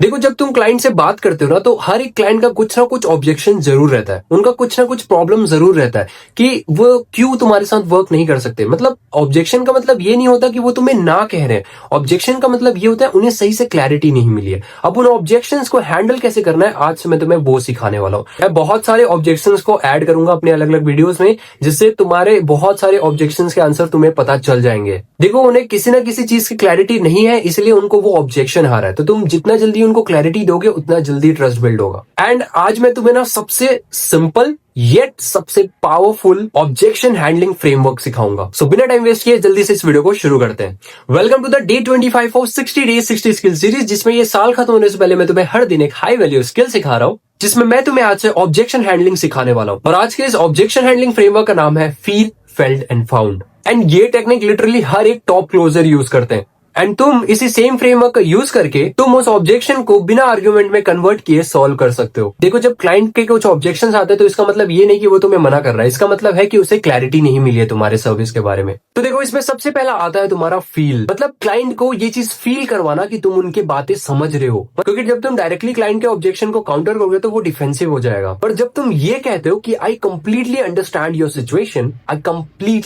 देखो, जब तुम क्लाइंट से बात करते हो ना, तो हर एक क्लाइंट का कुछ ना कुछ ऑब्जेक्शन जरूर रहता है, उनका कुछ ना कुछ प्रॉब्लम जरूर रहता है कि वो क्यों तुम्हारे साथ वर्क नहीं कर सकते। मतलब ऑब्जेक्शन का मतलब ये नहीं होता कि वो तुम्हें ना कह रहे हैं। ऑब्जेक्शन का मतलब ये होता है उन्हें सही से क्लैरिटी नहीं मिली है। अब उन ऑब्जेक्शंस को हैंडल कैसे करना है, आज से मैं तुम्हें वो सिखाने वाला हूँ। मैं बहुत सारे ऑब्जेक्शंस को ऐड करूंगा अपने अलग अलग वीडियोस में, जिससे तुम्हारे बहुत सारे ऑब्जेक्शंस के आंसर तुम्हें पता चल जाएंगे। देखो, उन्हें किसी ना किसी चीज की क्लैरिटी नहीं है, इसलिए उनको वो ऑब्जेक्शन आ रहा है। तो तुम जितना जल्दी उनको क्लैरिटी दोगे, उतना जल्दी ट्रस्ट बिल्ड होगा। एंड आज मैं तुम्हें ना सबसे सिंपल येट सबसे पावरफुल ऑब्जेक्शन हैंडलिंग फ्रेमवर्क सिखाऊंगा। सो बिना टाइम वेस्ट किए जल्दी से इस वीडियो को शुरू करते हैं। Welcome to the day 25 of 60 days 60 skill series, जिसमें ये साल खत्म होने से पहले मैं तुम्हें हर दिन एक हाई वैल्यू स्किल सिखा रहा हूं, जिसमें मैं तुम्हें आज से ऑब्जेक्शन हैंडलिंग सिखाने वाला हूं। और आज के इस ऑब्जेक्शन हैंडलिंग फ्रेमवर्क का नाम है feel, felt and found. And ये टेक्निक लिटरली हर एक टॉप क्लोजर यूज करते हैं। एंड तुम इसी सेम फ्रेमवर्क का यूज करके तुम उस ऑब्जेक्शन को बिना आर्ग्यूमेंट में कन्वर्ट किए सॉल्व कर सकते हो। देखो, जब क्लाइंट के कुछ ऑब्जेक्शंस आते हैं, तो इसका मतलब ये नहीं कि वो तुम्हें मना कर रहा है, इसका मतलब है कि उसे क्लैरिटी नहीं मिली है तुम्हारे सर्विस के बारे में। तो देखो, इसमें सबसे पहला आता है तुम्हारा फील। मतलब क्लाइंट को ये चीज फील करवाना कि तुम उनकी बातें समझ रहे हो। क्योंकि जब तुम डायरेक्टली क्लाइंट के ऑब्जेक्शन को काउंटर करोगे तो वो डिफेंसिव हो जाएगा। पर जब तुम ये कहते हो कि I completely understand your situation,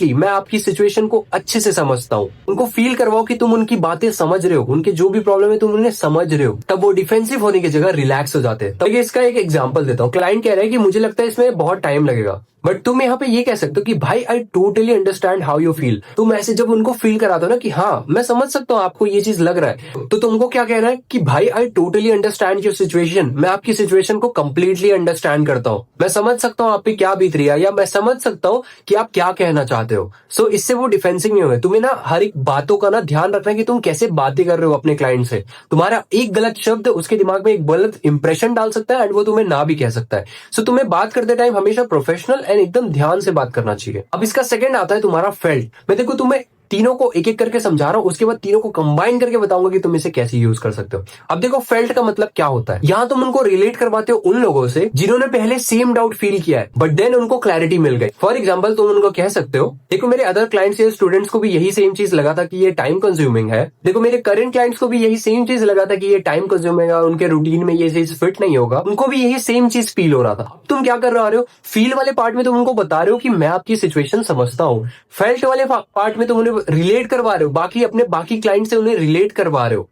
मैं आपकी सिचुएशन को अच्छे से समझता हूँ, उनको फील करवाओ कि तुम उनकी बातें समझ रहे हो, उनके जो भी प्रॉब्लम है तुम उन्हें समझ रहे हो, तब वो डिफेंसिव होने की जगह रिलैक्स हो जाते हैं। तो इसका एक एग्जांपल देता हूँ। क्लाइंट कह रहा है कि मुझे लगता है इसमें बहुत टाइम लगेगा, बट तुम यहाँ पे ये कह सकते हो कि भाई I totally understand how you feel. तुम ऐसे जब उनको फील करा दो ना कि हाँ मैं समझ सकता हूँ आपको ये चीज लग रहा है, तो तुमको क्या कहना है कि भाई I totally understand your situation, मैं आपकी सिचुएशन को कंप्लीटली अंडरस्टैंड करता हूँ, मैं समझ सकता हूँ आप पे क्या बीत रही है, या मैं समझ सकता हूँ कि आप क्या कहना चाहते हो। सो इससे वो डिफेंसिव नहीं हुए। तुम्हें ना हर एक बातों का ना ध्यान रखना है कि तुम कैसे बातें कर रहे हो अपने क्लाइंट से। तुम्हारा एक गलत शब्द उसके दिमाग में एक गलत इंप्रेशन डाल सकता है, एंड वो तुम्हें ना भी कह सकता है। सो तुम्हें बात करते टाइम हमेशा प्रोफेशनल एंड एकदम ध्यान से बात करना चाहिए। अब इसका सेकंड आता है तुम्हारा फेल्ट। मैं देखो तुम्हें तीनों को एक एक करके समझा रहा हूं, उसके बाद तीनों को कंबाइन करके बताऊंगा कि तुम इसे कैसे यूज कर सकते हो। अब देखो, फेल्ट का मतलब क्या होता है। यहाँ तुम उनको रिलेट करवाते हो उन लोगों से जिन्होंने पहले सेम डाउट फील किया है, बट देन उनको क्लैरिटी मिल गई। फॉर एग्जाम्पल, तुम उनको कह सकते हो, देखो मेरे अदर क्लाइंट्स या स्टूडेंट्स को भी यही सेम चीज लगा था कि ये टाइम कंज्यूमिंग है। देखो, मेरे करंट क्लाइंट्स को भी यही सेम चीज लगा था कि ये टाइम कंज्यूमिंग है, उनके रूटीन में ये चीज फिट नहीं होगा, उनको भी यही सेम चीज फील हो रहा था। तुम क्या कर रहे हो, फील वाले पार्ट में तुम उनको बता रहे हो कि मैं आपकी सिचुएशन समझता हूँ। फेल्ट वाले पार्ट में तुम उन्हें रिलेट करवा रहे हो, बाकी क्लाइंट से उन्हें रिलेट करवा रहे हो,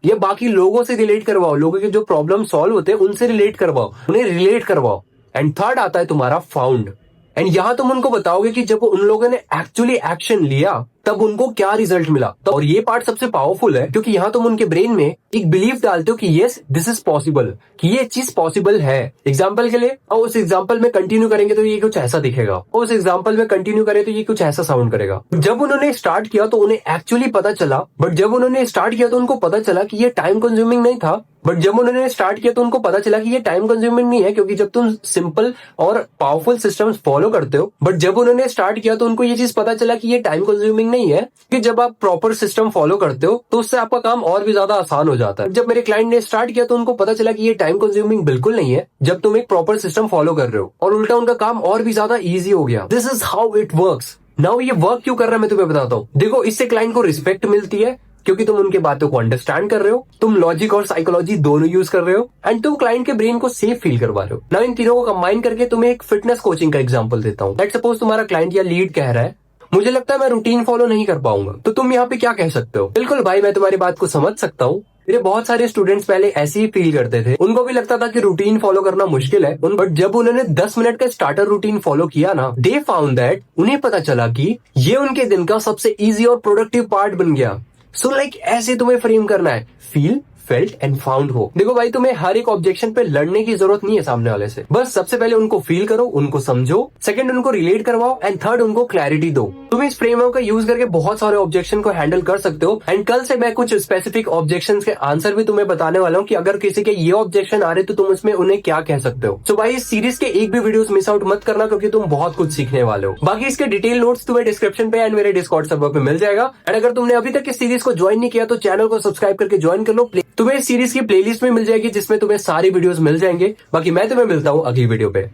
या बाकी लोगों से रिलेट करवाओ, लोगों के जो प्रॉब्लम सॉल्व होते हैं उनसे रिलेट करवाओ, उन्हें रिलेट करवाओ। एंड थर्ड आता है तुम्हारा फाउंड। एंड यहां तुम उनको बताओगे कि जब उन लोगों ने एक्चुअली एक्शन लिया तब उनको क्या रिजल्ट मिला। तो और ये पार्ट सबसे पावरफुल है, क्योंकि यहाँ तुम उनके ब्रेन में एक बिलीफ डालते हो कि यस दिस इज पॉसिबल, कि ये चीज पॉसिबल है। एग्जाम्पल के लिए, और उस एग्जाम्पल में कंटिन्यू करेंगे तो ये कुछ ऐसा दिखेगा, उस एग्जाम्पल में कंटिन्यू करें तो ये कुछ ऐसा साउंड करेगा। जब उन्होंने स्टार्ट किया तो उन्हें एक्चुअली पता चला, बट जब उन्होंने स्टार्ट किया तो उनको पता चला कि ये टाइम कंज्यूमिंग नहीं था। बट जब उन्होंने स्टार्ट किया तो उनको पता चला कि ये टाइम कंज्यूमिंग नहीं है, क्योंकि जब तुम सिंपल और पावरफुल सिस्टम्स फॉलो करते हो। बट जब उन्होंने स्टार्ट किया तो उनको ये चीज पता चला कि ये टाइम कंज्यूमिंग नहीं है, कि जब आप प्रॉपर सिस्टम फॉलो करते हो तो उससे आपका काम और भी ज्यादा आसान हो जाता है। जब मेरे क्लाइंट ने स्टार्ट किया तो उनको पता चला कि ये टाइम कंज्यूमिंग बिल्कुल नहीं है, जब तुम एक प्रॉपर सिस्टम फॉलो कर रहे हो, और उल्टा उनका काम और भी ज्यादा ईजी हो गया। This is how it works. Now ये वर्क क्यों कर रहा है मैं तुम्हें बताता हूँ। देखो, इससे क्लाइंट को रिस्पेक्ट मिलती है, क्योंकि तुम उनके बातों को अंडरस्टैंड कर रहे हो, तुम लॉजिक और साइकोलॉजी दोनों यूज कर रहे हो, एंड तुम क्लाइंट के ब्रेन को सेफ फील करवा रहे हो। नाउ इन तीनों को कंबाइन करके तुम्हें एक फिटनेस कोचिंग का एग्जांपल देता हूँ। लेट्स सपोज तुम्हारा क्लाइंट या लीड कह रहा है, मुझे लगता है मैं रूटीन फॉलो नहीं कर पाऊंगा। तो तुम यहाँ पे क्या कह सकते हो, बिल्कुल भाई मैं तुम्हारी बात को समझ सकता हूँ, मेरे बहुत सारे स्टूडेंट्स पहले ऐसे ही फील करते थे, उनको भी लगता था कि रूटीन फॉलो करना मुश्किल है, बट जब उन्होंने 10 मिनट का स्टार्टर रूटीन फॉलो किया ना, दे फाउंड दैट, उन्हें पता चला कि ये उनके दिन का सबसे इजी और प्रोडक्टिव पार्ट बन गया। सो लाइक ऐसे तुम्हें फ्रेम करना है, फील, फेल्ट एंड फाउंड हो। देखो भाई, तुम्हें हर एक ऑब्जेक्शन पे लड़ने की जरूरत नहीं है सामने वाले से। बस सबसे पहले उनको फील करो, उनको समझो, सेकंड उनको रिलेट करवाओ, एंड थर्ड उनको क्लैरिटी दो। तुम इस फ्रेमवर्क का यूज करके बहुत सारे ऑब्जेक्शन को हैंडल कर सकते हो। एंड कल से मैं कुछ स्पेसिफिक ऑब्जेक्शन के आंसर भी तुम्हें बताने वाला हूँ कि अगर किसी के ये ऑब्जेक्शन आ रहे तो तुम उसमें उन्हें क्या कह सकते हो। सो भाई, इस सीरीज के एक भी वीडियोस मिस आउट मत करना, क्योंकि तुम बहुत कुछ सीखने वाले हो। बाकी इसके डिटेल नोट्स तुम्हें डिस्क्रिप्शन पे एंड मेरे डिस्कॉर्ड सर्वर पे मिल जाएगा। एंड अगर तुमने अभी तक इस सीरीज को ज्वाइन नहीं किया तो चैनल को सब्सक्राइब करके ज्वाइन कर लो। तुम्हें इस सीरीज की प्लेलिस्ट में मिल जाएगी, जिसमें तुम्हें सारी वीडियोस मिल जाएंगे। बाकी मैं तुम्हें मिलता हूँ अगली वीडियो पे।